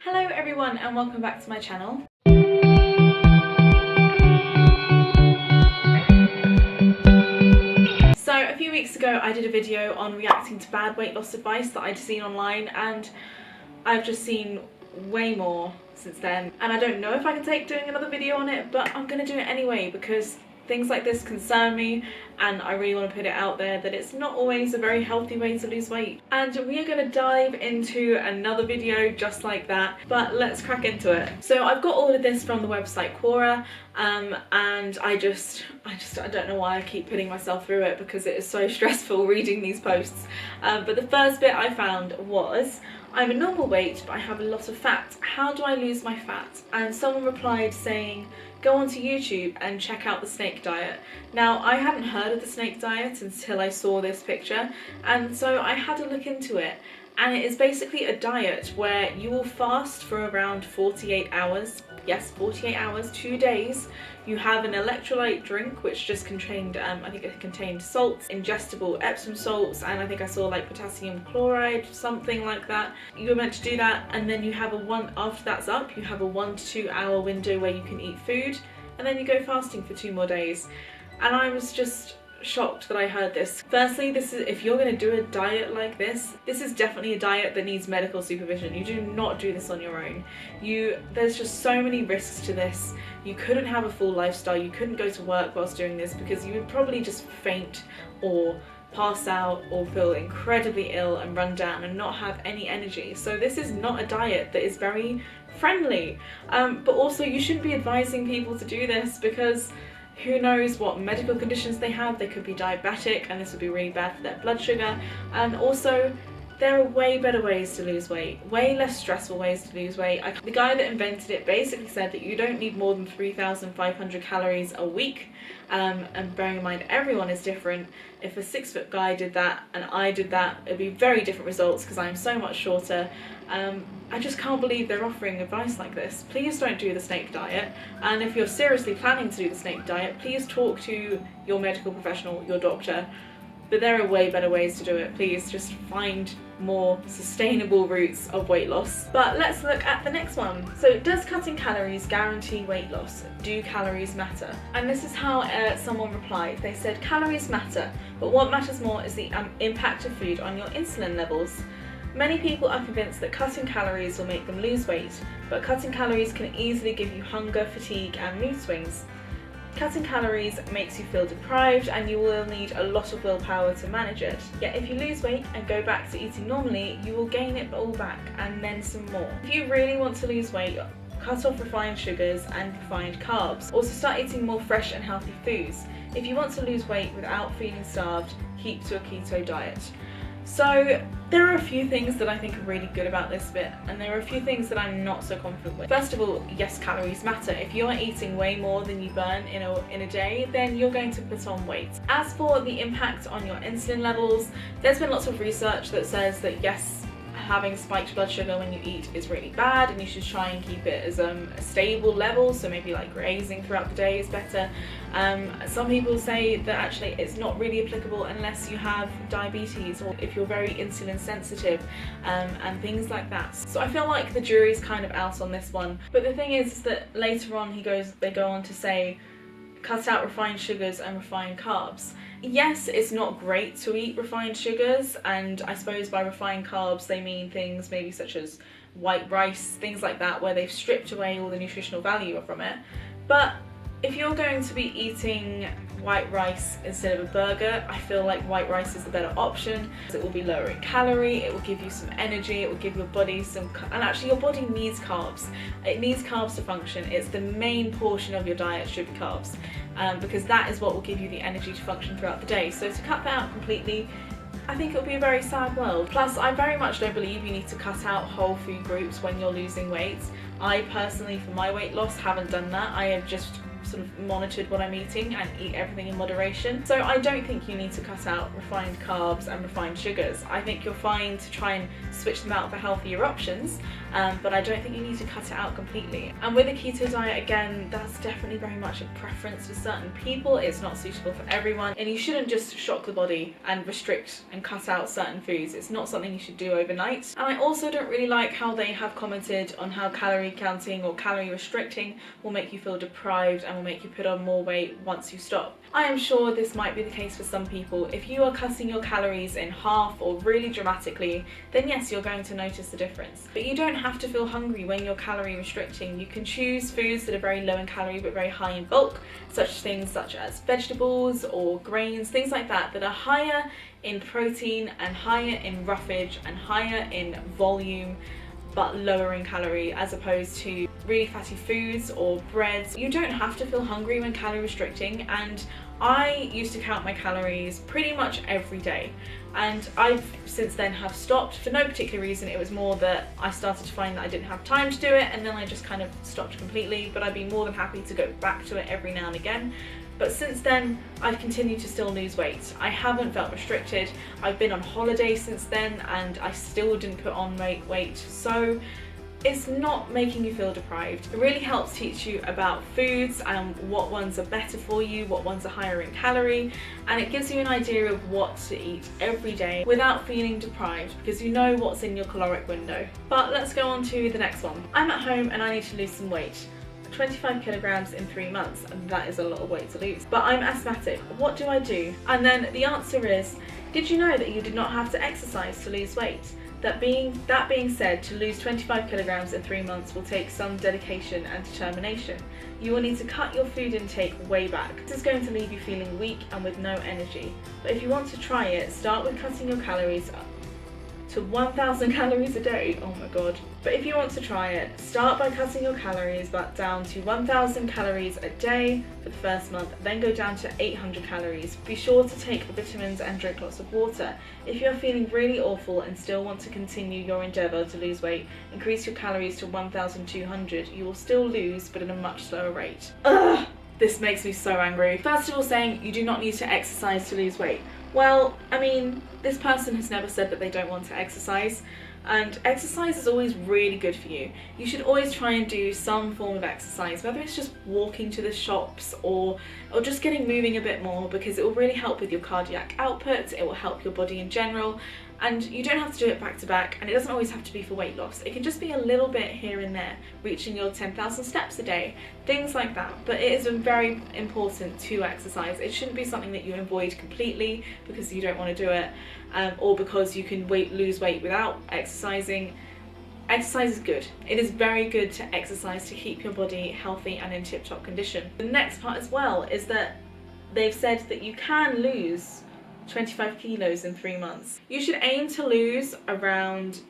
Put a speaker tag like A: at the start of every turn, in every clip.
A: Hello everyone and welcome back to my channel. So a few weeks ago I did a video on reacting to bad weight loss advice that I'd seen online, and I've just seen way more since then, and I don't know if I can take doing another video on it, but I'm gonna do it anyway because things like this concern me and I really want to put it out there that it's not always a very healthy way to lose weight. And we are going to dive into another video just like that, but let's crack into it. So I've got all of this from the website Quora, and I don't know why I keep putting myself through it because it is so stressful reading these posts. But the first bit I found was, I'm a normal weight but I have a lot of fat. How do I lose my fat? And someone replied saying, go onto YouTube and check out the snake diet. Now, I hadn't heard of the snake diet until I saw this picture, and so I had to look into it. And it is basically a diet where you will fast for around 48 hours. Yes, 48 hours, 2 days. You have an electrolyte drink which just contained, I think it contained salts, ingestible Epsom salts, and I think I saw like potassium chloride, something like that. You're meant to do that, and then you have after that's up, you have a 1 to 2 hour window where you can eat food, and then you go fasting for 2 more days. And I was just shocked that I heard this. Firstly, if you're going to do a diet like this is definitely a diet that needs medical supervision. You do not do this on your own. There's just so many risks to this. You couldn't have a full lifestyle, you couldn't go to work whilst doing this because you would probably just faint or pass out or feel incredibly ill and run down and not have any energy. So this is not a diet that is very friendly. But also you shouldn't be advising people to do this because who knows what medical conditions they have. They could be diabetic and this would be really bad for their blood sugar. And also there are way better ways to lose weight, way less stressful ways to lose weight. The guy that invented it basically said that you don't need more than 3,500 calories a week. And bearing in mind everyone is different. If a 6-foot guy did that and I did that, it'd be very different results because I'm so much shorter. I just can't believe they're offering advice like this. Please don't do the snake diet, and if you're seriously planning to do the snake diet, please talk to your medical professional, your doctor. But there are way better ways to do it. Please just find more sustainable routes of weight loss. But let's look at the next one. So, does cutting calories guarantee weight loss? Do calories matter? And this is how someone replied. They said, calories matter, but what matters more is the impact of food on your insulin levels. Many people are convinced that cutting calories will make them lose weight, but cutting calories can easily give you hunger, fatigue, and mood swings. Cutting calories makes you feel deprived and you will need a lot of willpower to manage it. Yet if you lose weight and go back to eating normally, you will gain it all back and then some more. If you really want to lose weight, cut off refined sugars and refined carbs. Also start eating more fresh and healthy foods. If you want to lose weight without feeling starved, keep to a keto diet. So there are a few things that I think are really good about this bit, and there are a few things that I'm not so confident with. First of all, yes, calories matter. If you are eating way more than you burn in a day, then you're going to put on weight. As for the impact on your insulin levels, there's been lots of research that says that yes, having spiked blood sugar when you eat is really bad and you should try and keep it as a stable level, so maybe like grazing throughout the day is better. Some people say that actually it's not really applicable unless you have diabetes or if you're very insulin sensitive, and things like that. So I feel like the jury's kind of out on this one. But the thing is that later on they go on to say, cut out refined sugars and refined carbs. Yes, it's not great to eat refined sugars, and I suppose by refined carbs they mean things maybe such as white rice, things like that, where they've stripped away all the nutritional value from it. But if you're going to be eating white rice instead of a burger, I feel like white rice is the better option. It will be lower in calorie, it will give you some energy, it will give your body and actually your body needs carbs. It needs carbs to function. It's the main portion of your diet should be carbs, because that is what will give you the energy to function throughout the day. So to cut that out completely, I think it would be a very sad world. Plus, I very much don't believe you need to cut out whole food groups when you're losing weight. I personally, for my weight loss, haven't done that. I have just sort of monitored what I'm eating and eat everything in moderation. So I don't think you need to cut out refined carbs and refined sugars. I think you're fine to try and switch them out for healthier options, but I don't think you need to cut it out completely. And with a keto diet, again, that's definitely very much a preference for certain people. It's not suitable for everyone, and you shouldn't just shock the body and restrict and cut out certain foods. It's not something you should do overnight. And I also don't really like how they have commented on how calorie counting or calorie restricting will make you feel deprived and will make you put on more weight once you stop. I am sure this might be the case for some people. If you are cutting your calories in half or really dramatically, then yes, you're going to notice the difference. But you don't have to feel hungry when you're calorie restricting. You can choose foods that are very low in calorie but very high in bulk, such as vegetables or grains, things like that, that are higher in protein and higher in roughage and higher in volume, but lower in calorie, as opposed to really fatty foods or breads. You don't have to feel hungry when calorie restricting, and I used to count my calories pretty much every day, and I've since then have stopped for no particular reason. It was more that I started to find that I didn't have time to do it, and then I just kind of stopped completely, but I'd be more than happy to go back to it every now and again. But since then, I've continued to still lose weight. I haven't felt restricted. I've been on holiday since then and I still didn't put on weight. So it's not making you feel deprived. It really helps teach you about foods and what ones are better for you, what ones are higher in calorie, and it gives you an idea of what to eat every day without feeling deprived, because you know what's in your caloric window. But let's go on to the next one. I'm at home and I need to lose some weight. 25 kilograms in 3 months, and that is a lot of weight to lose. But I'm asthmatic, what do I do? And then the answer is, did you know that you did not have to exercise to lose weight? That being said, to lose 25 kilograms in 3 months will take some dedication and determination. You will need to cut your food intake way back. This is going to leave you feeling weak and with no energy. But if you want to try it, start with cutting your calories up to 1,000 calories a day. Oh my god. But if you want to try it, start by cutting your calories back down to 1,000 calories a day for the first month, then go down to 800 calories. Be sure to take vitamins and drink lots of water. If you are feeling really awful and still want to continue your endeavour to lose weight, increase your calories to 1,200. You will still lose, but at a much slower rate. Ugh! This makes me so angry. First of all, saying you do not need to exercise to lose weight. Well, I mean, this person has never said that they don't want to exercise, and exercise is always really good for you. You should always try and do some form of exercise, whether it's just walking to the shops or just getting moving a bit more, because it will really help with your cardiac output, it will help your body in general, and you don't have to do it back to back, and it doesn't always have to be for weight loss. It can just be a little bit here and there, reaching your 10,000 steps a day, things like that. But it is very important to exercise. It shouldn't be something that you avoid completely because you don't want to do it, or because you can lose weight without exercising. Exercise is good. It is very good to exercise to keep your body healthy and in tip-top condition. The next part as well is that they've said that you can lose 25 kilos in 3 months. You should aim to lose around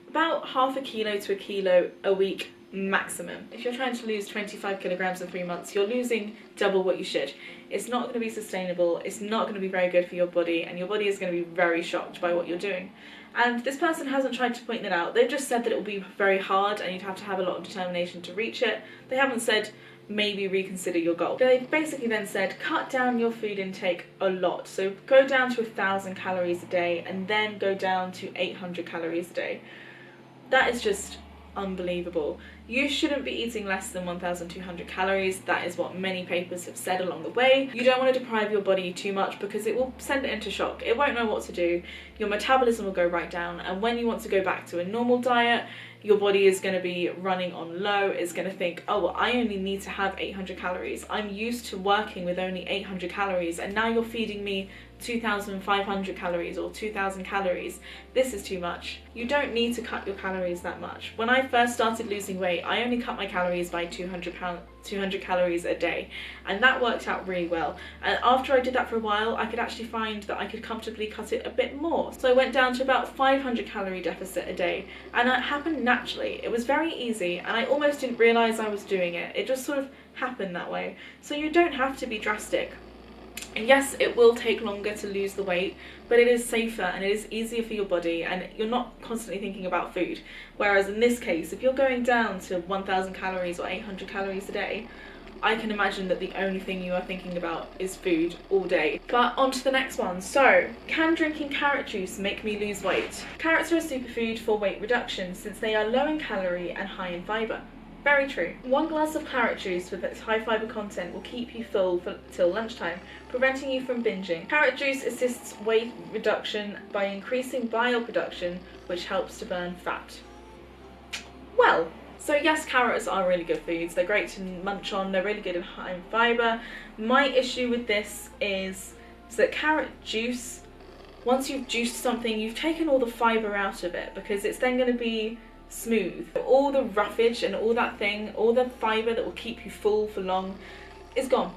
A: about half a kilo to a kilo a week maximum. If you're trying to lose 25 kilograms in 3 months, you're losing double what you should. It's not going to be sustainable, it's not going to be very good for your body, and your body is going to be very shocked by what you're doing. And this person hasn't tried to point that out. They've just said that it will be very hard and you'd have to have a lot of determination to reach it. They haven't said maybe reconsider your goal. They've basically then said cut down your food intake a lot. So go down to 1,000 calories a day and then go down to 800 calories a day. That is just unbelievable. You shouldn't be eating less than 1,200 calories. That is what many papers have said along the way. You don't want to deprive your body too much because it will send it into shock. It won't know what to do. Your metabolism will go right down, and when you want to go back to a normal diet, your body is going to be running on low. It's going to think, oh, well, I only need to have 800 calories. I'm used to working with only 800 calories, and now you're feeding me 2,500 calories or 2,000 calories. This is too much. You don't need to cut your calories that much. When I first started losing weight, I only cut my calories by 200 calories a day, and that worked out really well. And after I did that for a while, I could actually find that I could comfortably cut it a bit more. So I went down to about 500 calorie deficit a day, and that happened naturally. It was very easy, and I almost didn't realize I was doing it. It just sort of happened that way. So you don't have to be drastic. And yes, it will take longer to lose the weight, but it is safer and it is easier for your body, and you're not constantly thinking about food. Whereas in this case, if you're going down to 1,000 calories or 800 calories a day, I can imagine that the only thing you are thinking about is food all day. But on to the next one. So, can drinking carrot juice make me lose weight? Carrots are a superfood for weight reduction since they are low in calorie and high in fibre. Very true. One glass of carrot juice with its high fibre content will keep you full till lunchtime, preventing you from binging. Carrot juice assists weight reduction by increasing bile production, which helps to burn fat. Well, so yes, carrots are really good foods. They're great to munch on. They're really good and high in fibre. My issue with this is that carrot juice, once you've juiced something, you've taken all the fibre out of it, because it's then going to be smooth. All the roughage and all that thing, all the fibre that will keep you full for long is gone.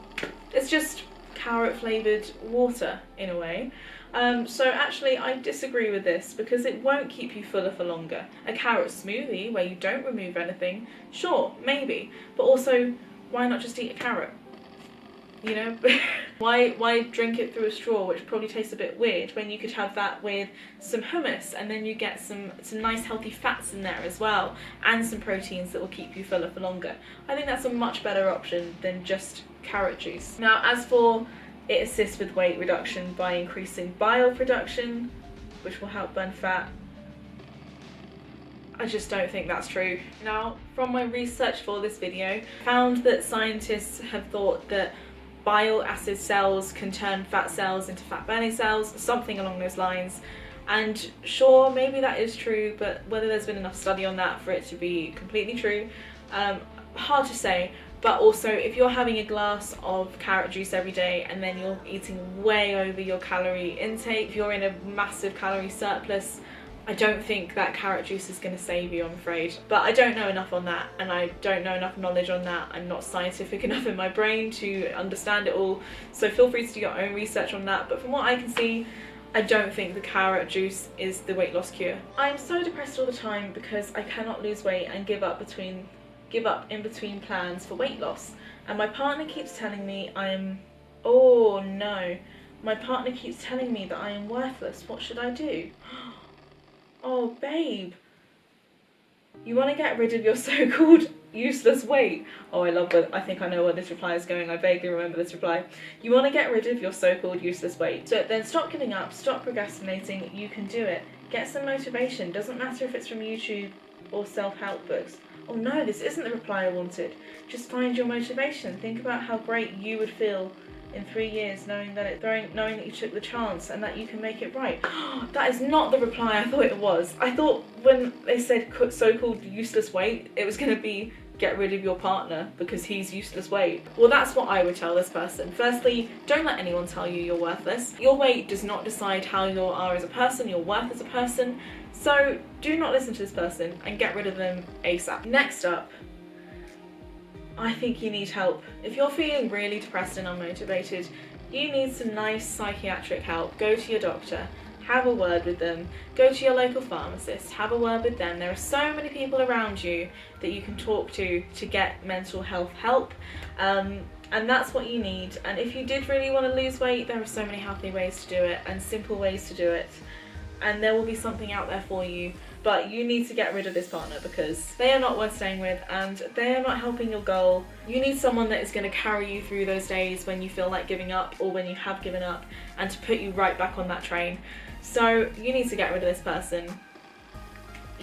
A: It's just carrot flavoured water in a way. So actually I disagree with this, because it won't keep you fuller for longer. A carrot smoothie where you don't remove anything, sure, maybe, but also why not just eat a carrot? You know, why drink it through a straw, which probably tastes a bit weird, when you could have that with some hummus, and then you get some nice healthy fats in there as well, and some proteins that will keep you fuller for longer. I think that's a much better option than just carrot juice. Now, as for it assists with weight reduction by increasing bile production, which will help burn fat, I just don't think that's true. Now, from my research for this video, I found that scientists have thought that bile acid cells can turn fat cells into fat burning cells, something along those lines. And sure, maybe that is true, but whether there's been enough study on that for it to be completely true, hard to say. But also, if you're having a glass of carrot juice every day and then you're eating way over your calorie intake, if you're in a massive calorie surplus, I don't think that carrot juice is going to save you, I'm afraid. But I don't know enough on that, and I don't know enough knowledge on that. I'm not scientific enough in my brain to understand it all, so feel free to do your own research on that. But from what I can see, I don't think the carrot juice is the weight loss cure. I'm so depressed all the time because I cannot lose weight and give up in between plans for weight loss, and my partner keeps telling me my partner keeps telling me that I am worthless. What should I do? Oh babe, you want to get rid of your so-called useless weight? Oh, I think I know where this reply is going. I vaguely remember this reply. You want to get rid of your so-called useless weight, so then stop giving up, stop procrastinating. You can do it. Get some motivation. Doesn't matter if it's from YouTube or self-help books. Oh no, this isn't the reply I wanted. Just find your motivation. Think about how great you would feel in 3 years knowing that you took the chance and that you can make it right. That is not the reply I thought it was. I thought when they said so-called useless weight, it was going to be get rid of your partner because he's useless weight. Well, that's what I would tell this person. Firstly, don't let anyone tell you you're worthless. Your weight does not decide how you are as a person, your worth as a person. So do not listen to this person and get rid of them ASAP. Next up, I think you need help. If you're feeling really depressed and unmotivated, you need some nice psychiatric help. Go to your doctor, have a word with them. Go to your local pharmacist, have a word with them. There are so many people around you that you can talk to get mental health help. And that's what you need. And if you did really want to lose weight, there are so many healthy ways to do it and simple ways to do it. And there will be something out there for you. But you need to get rid of this partner because they are not worth staying with and they are not helping your goal. You need someone that is going to carry you through those days when you feel like giving up or when you have given up, and to put you right back on that train. So you need to get rid of this person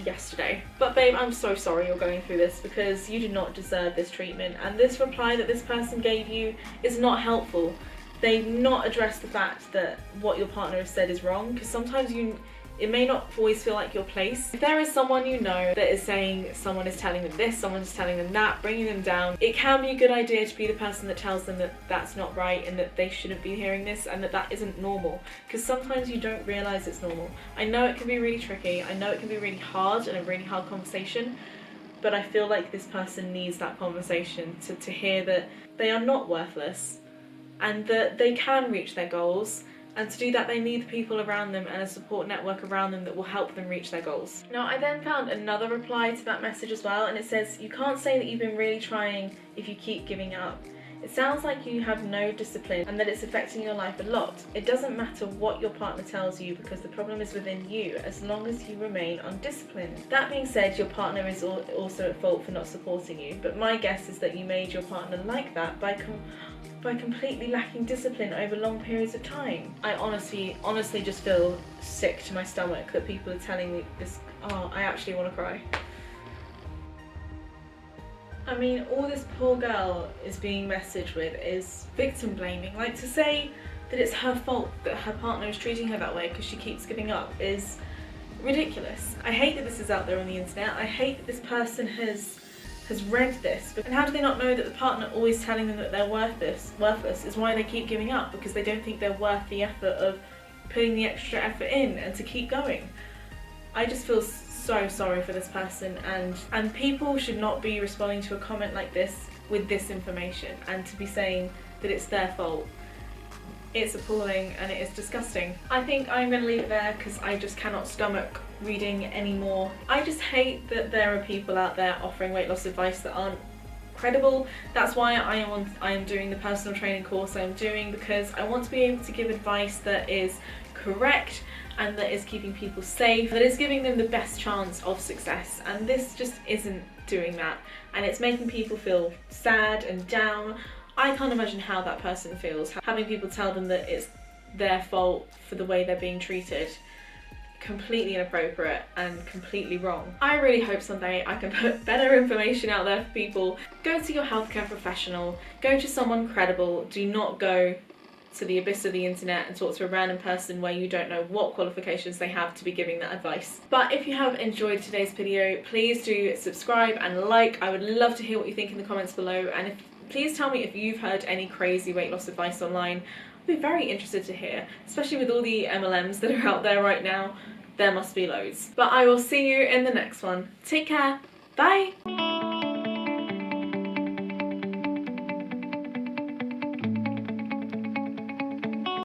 A: yesterday. But babe, I'm so sorry you're going through this because you do not deserve this treatment, and this reply that this person gave you is not helpful. They've not addressed the fact that what your partner has said is wrong, because sometimes it may not always feel like your place. If there is someone you know that is saying someone is telling them this, someone is telling them that, bringing them down, it can be a good idea to be the person that tells them that that's not right and that they shouldn't be hearing this and that that isn't normal, because sometimes you don't realise it's normal. I know it can be really tricky, I know it can be really hard and a really hard conversation, but I feel like this person needs that conversation to hear that they are not worthless and that they can reach their goals. And to do that, they need the people around them and a support network around them that will help them reach their goals. Now, I then found another reply to that message as well, and it says, you can't say that you've been really trying if you keep giving up. It sounds like you have no discipline and that it's affecting your life a lot. It doesn't matter what your partner tells you because the problem is within you as long as you remain undisciplined. That being said, your partner is also at fault for not supporting you, but my guess is that you made your partner like that by completely lacking discipline over long periods of time. I honestly just feel sick to my stomach that people are telling me this. Oh, I actually want to cry. I mean, all this poor girl is being messaged with is victim blaming. Like, to say that it's her fault that her partner is treating her that way because she keeps giving up is ridiculous. I hate that this is out there on the internet. I hate that this person has read this. And how do they not know that the partner always telling them that they're worthless is why they keep giving up, because they don't think they're worth the effort of putting the extra effort in and to keep going. I just feel so sorry for this person, and people should not be responding to a comment like this with this information and to be saying that it's their fault. It's appalling and it is disgusting. I think I'm going to leave it there because I just cannot stomach reading anymore. I just hate that there are people out there offering weight loss advice that aren't credible. That's why I am doing the personal training course I'm doing, because I want to be able to give advice that is correct and that is keeping people safe, that is giving them the best chance of success, and this just isn't doing that, and it's making people feel sad and down. I can't imagine how that person feels, having people tell them that it's their fault for the way they're being treated. Completely inappropriate and completely wrong. I really hope someday I can put better information out there for people. Go to your healthcare professional, go to someone credible, do not go to the abyss of the internet and talk to a random person where you don't know what qualifications they have to be giving that advice. But if you have enjoyed today's video, please do subscribe and like. I would love to hear what you think in the comments below, and please tell me if you've heard any crazy weight loss advice online. I'd be very interested to hear, especially with all the MLMs that are out there right now. There must be loads. But I will see you in the next one. Take care. Bye.